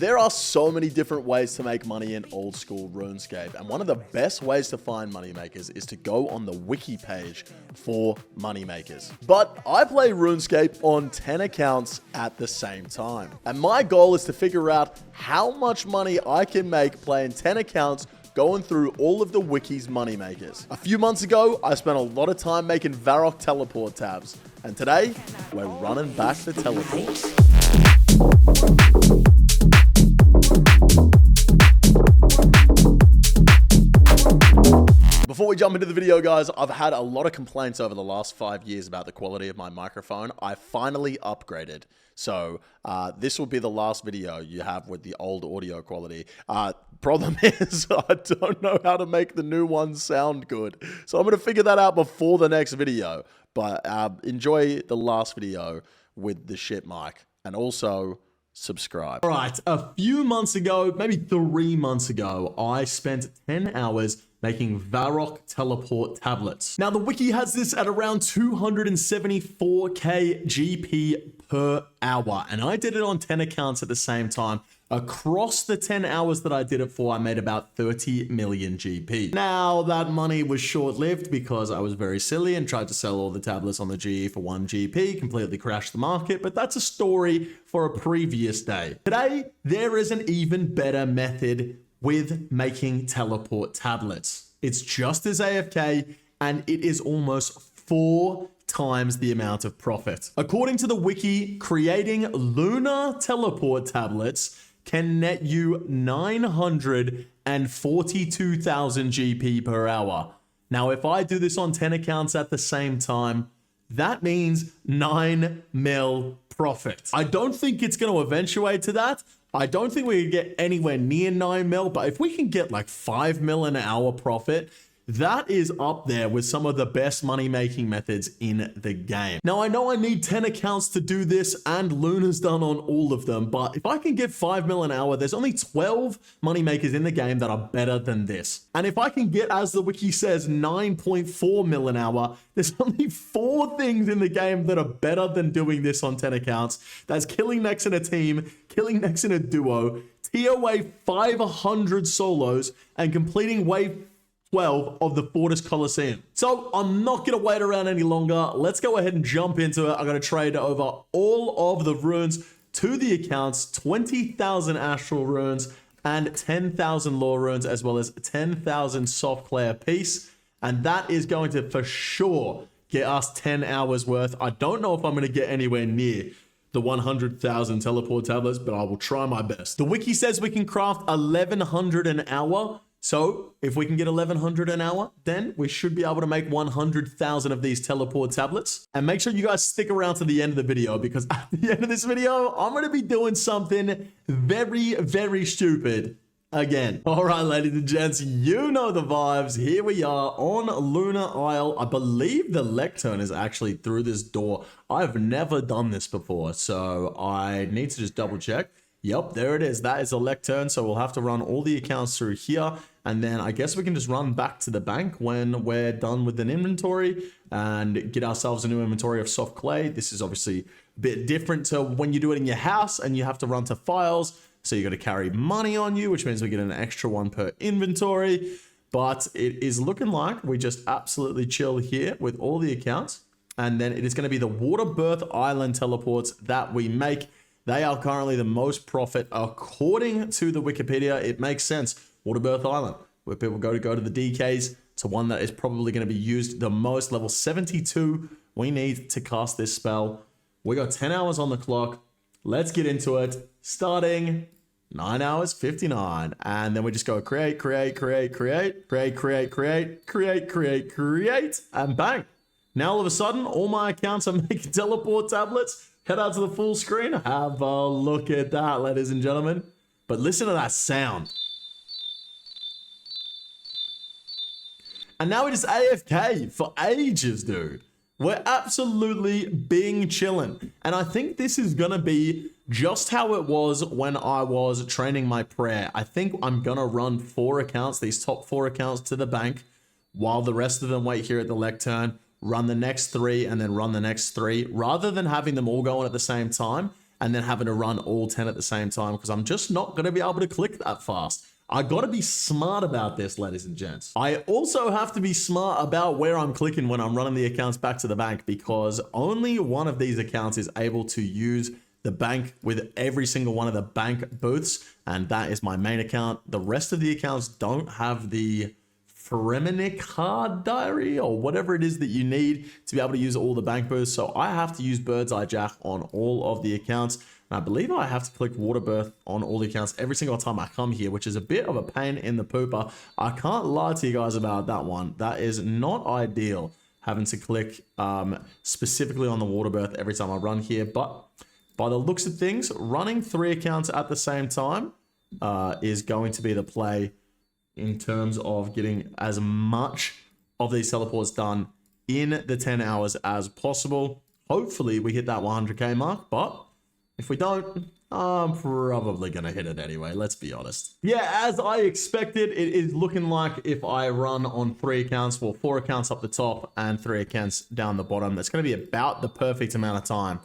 There are so many different ways to make money in old school RuneScape, and one of the best ways to find moneymakers is to go on the wiki page for moneymakers. But I play RuneScape on 10 accounts at the same time, and my goal is to figure out how much money I can make playing 10 accounts going through all of the wiki's moneymakers. A few months ago, I spent a lot of time making Varrock teleport tabs, and today, we're running back the teleport. Before we jump into the video, guys, I've had a lot of complaints over the last 5 years about the quality of my microphone. I finally upgraded. So this will be the last video you have with the old audio quality. Problem is, I don't know how to make the new one sound good. So I'm going to figure that out before the next video. But enjoy the last video with the shit mic. And also, subscribe. All right, a few months ago, maybe 3 months ago, I spent 10 hours making Varrock teleport tablets. Now, the wiki has this at around 274k GP per hour, and I did it on 10 accounts at the same time. Across the 10 hours that I did it for, I made about 30 million GP. Now, that money was short-lived because I was very silly and tried to sell all the tablets on the GE for 1 GP, completely crashed the market, but that's a story for a previous day. Today, there is an even better method with making teleport tablets. It's just as AFK, and it is almost 4 times the amount of profit. According to the wiki, creating Lunar teleport tablets can net you 942,000 GP per hour. Now, if I do this on 10 accounts at the same time, that means 9 mil profit. I don't think it's going to eventuate to that. I don't think we can get anywhere near 9 mil, but if we can get like 5 mil an hour profit, that is up there with some of the best money-making methods in the game. Now, I know I need 10 accounts to do this, and Lunar's done on all of them, but if I can get 5 mil an hour, there's only 12 moneymakers in the game that are better than this. And if I can get, as the wiki says, 9.4 mil an hour, there's only 4 things in the game that are better than doing this on 10 accounts. That's killing next in a team, killing next in a duo, TOA 500 solos, and completing wave 12 of the Fortis Coliseum. So I'm not going to wait around any longer. Let's go ahead and jump into it. I'm going to trade over all of the runes to the accounts, 20,000 astral runes and 10,000 lore runes, as well as 10,000 soft clay apiece. And that is going to for sure get us 10 hours worth. I don't know if I'm going to get anywhere near the 100,000 teleport tablets, but I will try my best. The wiki says we can craft 1,100 an hour. So if we can get 1,100 an hour, then we should be able to make 100,000 of these teleport tablets. And make sure you guys stick around to the end of the video, because at the end of this video, I'm going to be doing something very, very stupid again. All right, ladies and gents, you know the vibes. Here we are on Lunar Isle. I believe the lectern is actually through this door. I've never done this before, so I need to just double check. Yep, there it is. That is a lectern, so we'll have to run all the accounts through here, and then I guess we can just run back to the bank when we're done with an inventory and get ourselves a new inventory of soft clay. This is obviously a bit different to when you do it in your house and you have to run to files, so you got to carry money on you, which means we get an extra one per inventory. But it is looking like we just absolutely chill here with all the accounts, and then it is going to be the Water Birth Island teleports that we make. They are currently the most profit according to the Wikipedia. It makes sense. Water Birth Island, where people go to the DKs. It's one that is probably going to be used the most. Level 72, we need to cast this spell. We got 10 hours on the clock. Let's get into it. Starting 9 hours 59. And then we just go create, and bang. Now all of a sudden, all my accounts are making teleport tablets. Head out to the full screen. Have a look at that, ladies and gentlemen. But listen to that sound. And now we're just AFK for ages, dude. We're absolutely being chilling. And I think this is going to be just how it was when I was training my prayer. I think I'm going to run 4 accounts, these top 4 accounts to the bank, while the rest of them wait here at the lectern. Run the next 3 and then run the next 3, rather than having them all going at the same time and then having to run all 10 at the same time because I'm just not going to be able to click that fast. I got to be smart about this, ladies and gents. I also have to be smart about where I'm clicking when I'm running the accounts back to the bank because only one of these accounts is able to use the bank with every single one of the bank booths, and that is my main account. The rest of the accounts don't have the Fremenic card diary or whatever it is that you need to be able to use all the bank booths. So I have to use Bird's Eye Jack on all of the accounts. And I believe I have to click Water Birth on all the accounts every single time I come here, which is a bit of a pain in the pooper. I can't lie to you guys about that one. That is not ideal, having to click specifically on the Water Birth every time I run here. But by the looks of things, running 3 accounts at the same time is going to be the play in terms of getting as much of these teleports done in the 10 hours as possible. Hopefully we hit that 100k mark, but if we don't, I'm probably going to hit it anyway, let's be honest. Yeah, as I expected, it is looking like if I run on 3 accounts, well, 4 accounts up the top and 3 accounts down the bottom, that's going to be about the perfect amount of time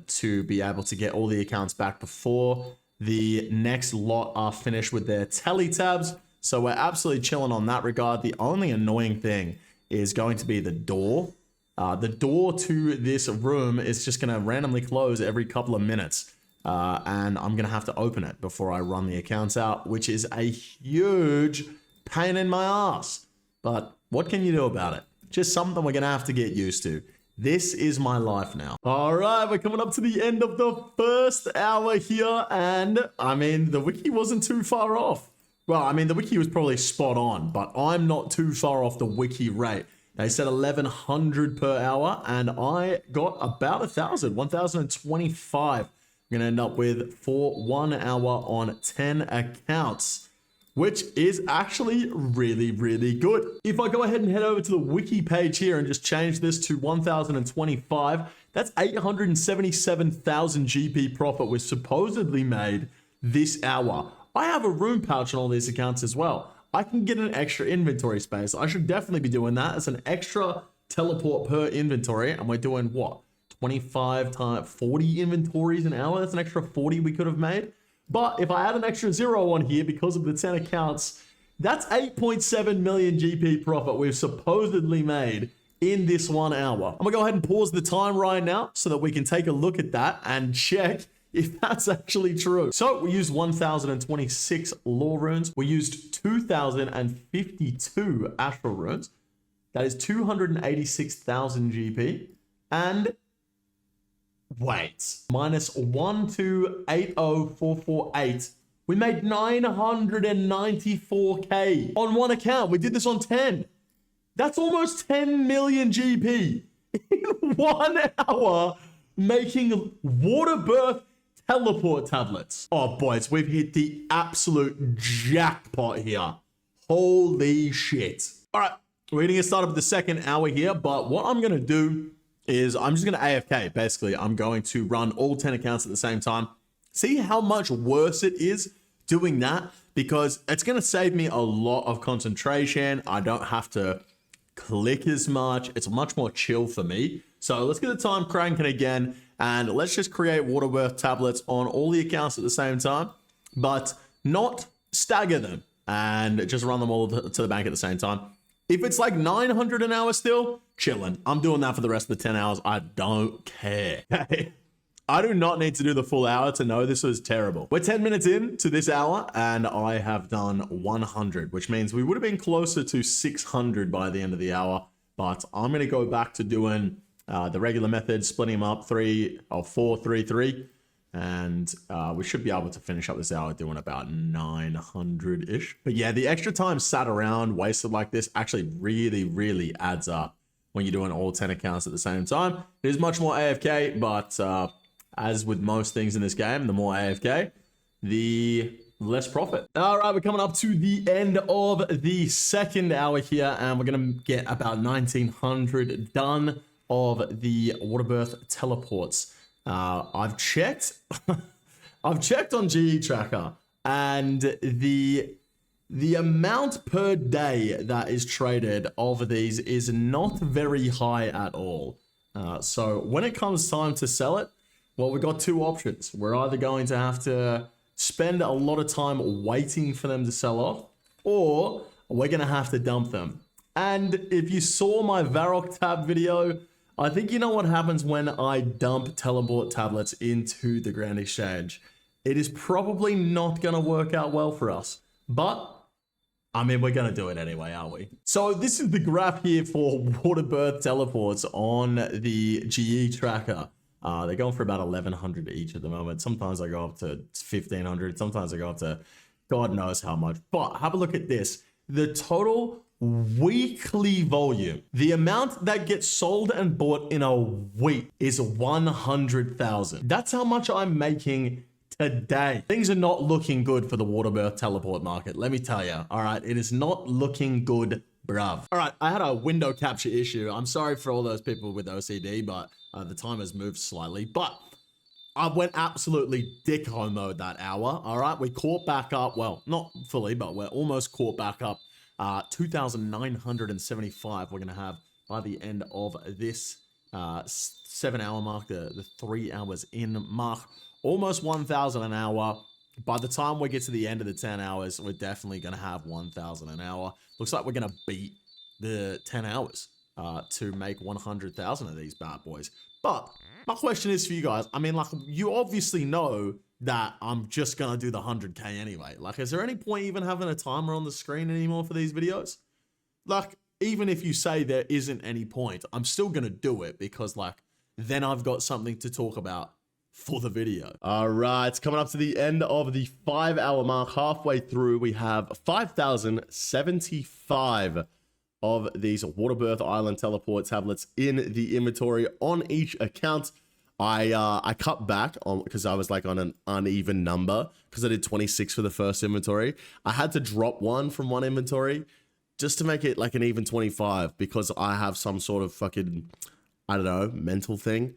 to be able to get all the accounts back before the next lot are finished with their tally tabs. So we're absolutely chilling on that regard. The only annoying thing is going to be the door. The door to this room is just going to randomly close every couple of minutes. And I'm going to have to open it before I run the accounts out, which is a huge pain in my ass. But what can you do about it? Just something we're going to have to get used to. This is my life now. All right, we're coming up to the end of the first hour here. And I mean, the wiki wasn't too far off. Well, I mean, the wiki was probably spot on, but I'm not too far off the wiki rate. They said 1100 per hour, and I got about 1025. I'm going to end up with for 1 hour on 10 accounts, which is actually really, really good. If I go ahead and head over to the wiki page here and just change this to 1025, that's 877,000 GP profit was supposedly made this hour. I have a room pouch on all these accounts as well. I can get an extra inventory space. I should definitely be doing that. It's an extra teleport per inventory. And we're doing what? 25 times 40 inventories an hour? That's an extra 40 we could have made. But if I add an extra 0 on here because of the 10 accounts, that's 8.7 million GP profit we've supposedly made in this 1 hour. I'm gonna go ahead and pause the time right now so that we can take a look at that and check if that's actually true. So we used 1,026 lore runes. We used 2,052 astral runes. That is 286,000 GP. And wait, minus 1280448. We made 994k on 1 account. We did this on 10. That's almost 10 million GP in 1 hour making water birth teleport tablets. Oh, boys, we've hit the absolute jackpot here. Holy shit. All right, we're gonna get started with the second hour here, but what I'm gonna do is I'm just gonna AFK. Basically, I'm going to run all 10 accounts at the same time. See how much worse it is doing that, because it's gonna save me a lot of concentration. I don't have to click as much. It's much more chill for me. So let's get the time cranking again, and let's just create water birth tablets on all the accounts at the same time, but not stagger them and just run them all to the bank at the same time. If it's like 900 an hour still, chilling. I'm doing that for the rest of the 10 hours. I don't care. Okay. I do not need to do the full hour to know this was terrible. We're 10 minutes in to this hour and I have done 100, which means we would have been closer to 600 by the end of the hour. But I'm going to go back to doing the regular method, splitting them up 4, 3, 3. And we should be able to finish up this hour doing about 900-ish. But yeah, the extra time sat around wasted like this actually really, really adds up when you're doing all 10 accounts at the same time. It is much more AFK, but as with most things in this game, the more AFK, the less profit. All right, we're coming up to the end of the second hour here, and we're going to get about 1,900 done of the water birth teleports. I've checked I've checked on GE Tracker, and the amount per day that is traded of these is not very high at all. So when it comes time to sell it, Well, we've got two options. We're either going to have to spend a lot of time waiting for them to sell off, or we're going to have to dump them. And if you saw my Varrock tab video, I think you know what happens when I dump teleport tablets into the Grand Exchange. It is probably not going to work out well for us. But, I mean, we're going to do it anyway, aren't we? So this is the graph here for water birth teleports on the GE tracker. They're going for about 1,100 each at the moment. Sometimes I go up to 1,500. Sometimes I go up to God knows how much. But have a look at this. The total weekly volume, the amount that gets sold and bought in a week, is 100,000. That's how much I'm making today. Things are not looking good for the water birth teleport market. Let me tell you. All right. It is not looking good, bruv. All right. I had a window capture issue. I'm sorry for all those people with OCD, but the time has moved slightly. But I went absolutely dicko mode that hour. All right. We caught back up. Well, not fully, but we're almost caught back up. 2,975 we're going to have by the end of this 7-hour mark, the 3 hours in mark. Almost 1,000 an hour. By the time we get to the end of the 10 hours, we're definitely going to have 1,000 an hour. Looks like we're going to beat the 10 hours to make 100,000 of these bad boys. But my question is for you guys. I mean, like, you obviously know that I'm just going to do the 100K anyway. Like, is there any point even having a timer on the screen anymore for these videos? Like, even if you say there isn't any point, I'm still going to do it because, like, then I've got something to talk about for the video. All right, it's coming up to the end of the 5-hour mark. Halfway through, we have 5,075 of these Water Birth Island teleport tablets in the inventory on each account. I cut back on because I was like on an uneven number because I did 26 for the first inventory. I had to drop one from one inventory just to make it like an even 25 because I have some sort of fucking, I don't know, mental thing.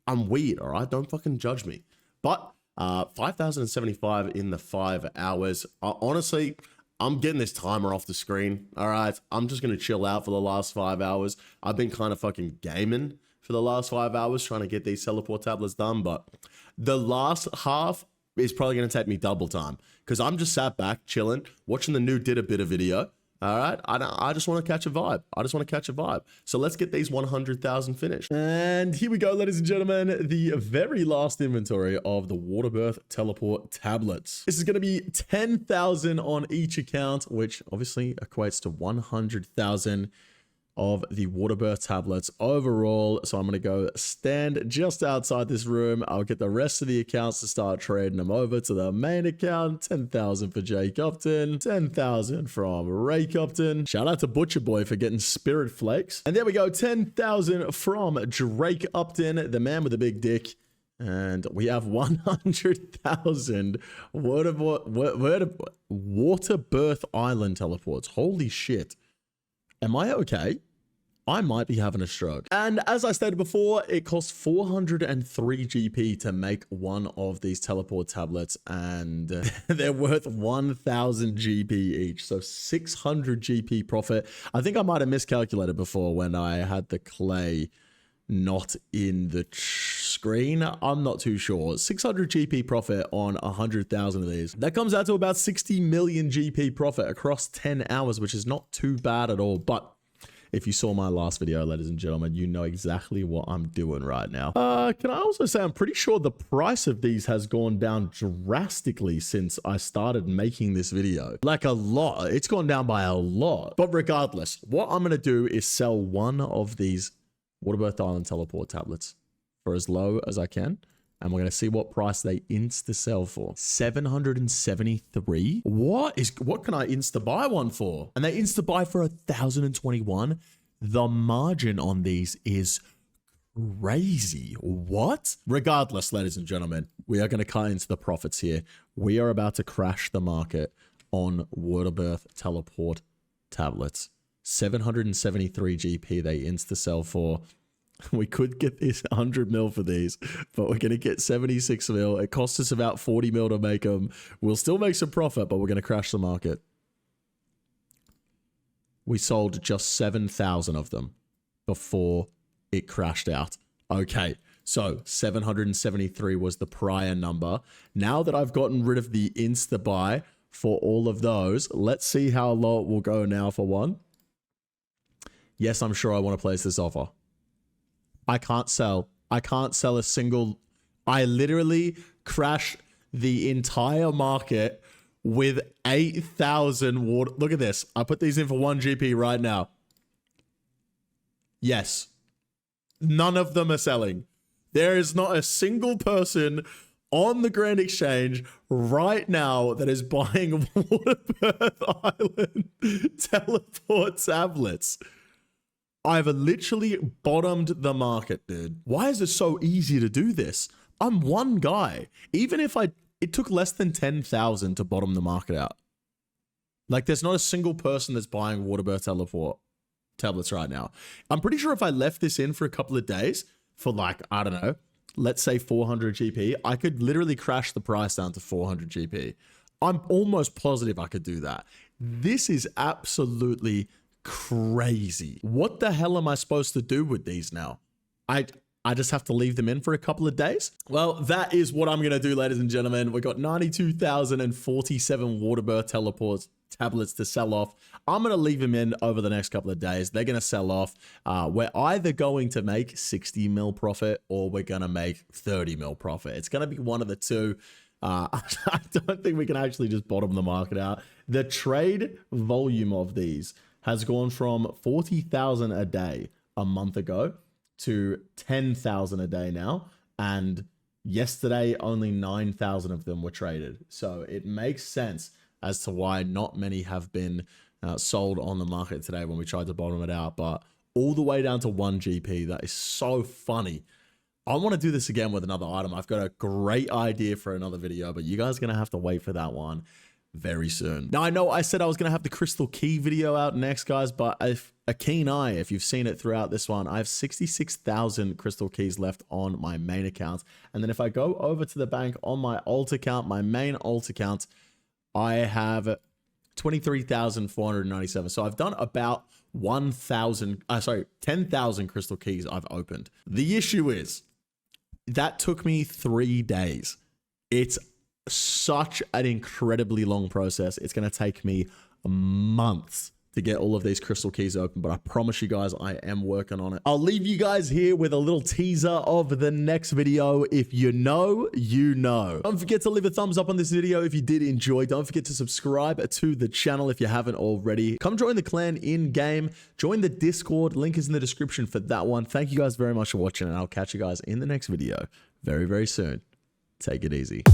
I'm weird, all right? Don't fucking judge me. But 5,075 in the 5 hours. Honestly, I'm getting this timer off the screen, all right? I'm just going to chill out for the last 5 hours. I've been kind of fucking gaming for the last 5 hours trying to get these teleport tablets done, but the last half is probably going to take me double time because I'm just sat back chilling, watching the new Did a Bit of video. All right, I just want to catch a vibe. So let's get these 100,000 finished. And here we go, ladies and gentlemen, the very last inventory of the Water Birth teleport tablets. This is going to be 10,000 on each account, which obviously equates to 100,000 of the Water Birth tablets overall. So I'm going to go stand just outside this room. I'll get the rest of the accounts to start trading them over to the main account. 10,000 for Jake Upton, 10,000 from Ray Upton. Shout out to Butcher Boy for getting Spirit Flakes. And there we go, 10,000 from Drake Upton, the man with the big dick. And we have 100,000 Water Birth Island teleports. Holy shit. Am I okay? I might be having a stroke. And as I stated before, it costs 403 GP to make one of these teleport tablets, and they're worth 1,000 GP each. So 600 GP profit. I think I might have miscalculated before when I had the clay not in the screen. I'm not too sure. 600 GP profit on 100,000 of these. That comes out to about 60 million GP profit across 10 hours, which is not too bad at all. But if you saw my last video, ladies and gentlemen, you know exactly what I'm doing right now. Can I also say I'm pretty sure the price of these has gone down drastically since I started making this video. Like a lot. It's gone down by a lot. But regardless, what I'm going to do is sell one of these Water Birth Island teleport tablets for as low as I can. And we're going to see what price they insta sell for. 773. What can I insta buy one for? And they insta buy for 1,021. The margin on these is crazy. What? Regardless, ladies and gentlemen, we are going to cut into the profits here. We are about to crash the market on Water Birth teleport tablets. 773 GP they insta sell for. We could get this 100 mil for these, but we're going to get 76 mil. It costs us about 40 mil to make them. We'll still make some profit, but we're going to crash the market. We sold just 7,000 of them before it crashed out. Okay, So 773 was the prior number. Now that I've gotten rid of the insta buy for all of those, let's see how low it will go now for one. Yes, I'm sure I want to place this offer. I can't sell. I can't sell a single. I literally crashed the entire market with 8,000 water. Look at this. I put these in for 1 GP right now. Yes. None of them are selling. There is not a single person on the Grand Exchange right now that is buying Waterbirth Island teleport tablets. I've literally bottomed the market, dude. Why is it so easy to do this? I'm one guy. Even if it took less than 10,000 to bottom the market out. Like, there's not a single person that's buying Waterbirth teleport tablets right now. I'm pretty sure if I left this in for a couple of days for like, I don't know, let's say 400 GP, I could literally crash the price down to 400 GP. I'm almost positive I could do that. This is absolutely crazy. What the hell am I supposed to do with these now? I just have to leave them in for a couple of days? Well, that is what I'm going to do, ladies and gentlemen. We got 92,047 Waterbirth teleports tablets to sell off. I'm going to leave them in over the next couple of days. They're going to sell off. We're either going to make 60 mil profit or we're going to make 30 mil profit. It's going to be one of the two. I don't think we can actually just bottom the market out. The trade volume of these has gone from 40,000 a day a month ago to 10,000 a day now. And yesterday, only 9,000 of them were traded. So it makes sense as to why not many have been sold on the market today when we tried to bottom it out. But all the way down to 1 GP, that is so funny. I want to do this again with another item. I've got a great idea for another video, but you guys are going to have to wait for that one very soon. Now, I know I said I was going to have the crystal key video out next, guys, but if a keen eye, if you've seen it throughout this one, I have 66,000 crystal keys left on my main account. And then if I go over to the bank on my alt account, my main alt account, I have 23,497. So I've done about 10,000 crystal keys I've opened. The issue is that took me 3 days. It's such an incredibly long process. It's going to take me months to get all of these crystal keys open, but I promise you guys I am working on it. I'll leave you guys here with a little teaser of the next video. If you know, you know. Don't forget to leave a thumbs up on this video if you did enjoy. Don't forget to subscribe to the channel if you haven't already. Come join the clan in game. Join the Discord. Link is in the description for that one. Thank you guys very much for watching, and I'll catch you guys in the next video very, very soon. Take it easy.